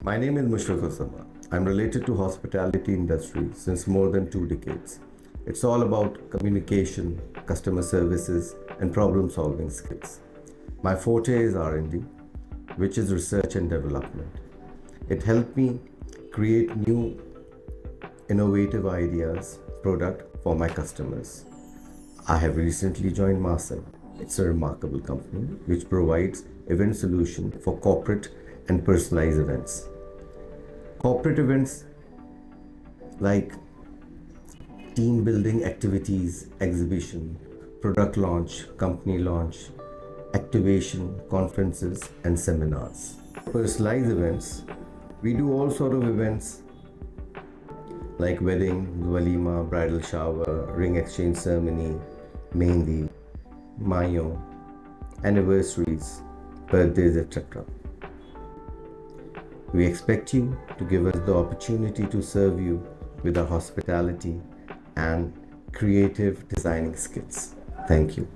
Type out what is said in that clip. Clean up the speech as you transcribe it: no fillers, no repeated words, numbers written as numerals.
My name is Mushfiq-u-zaman. I'm related to hospitality industry since more than 2 decades. It's all about communication, customer services, and problem-solving skills. My forte is R&D, which is research and development. It helped me create new innovative ideas, product for my customers. I have recently joined MARCEM. It's a remarkable company which provides event solution for corporate and personalized events. Corporate events like team building activities, exhibition, product launch, company launch, activation, conferences, and seminars. Personalized events, we do all sort of events like wedding, walima, bridal shower, ring exchange ceremony, mehndi, mayo, anniversaries, birthdays, etc. We expect you to give us the opportunity to serve you with our hospitality and creative designing skills. Thank you.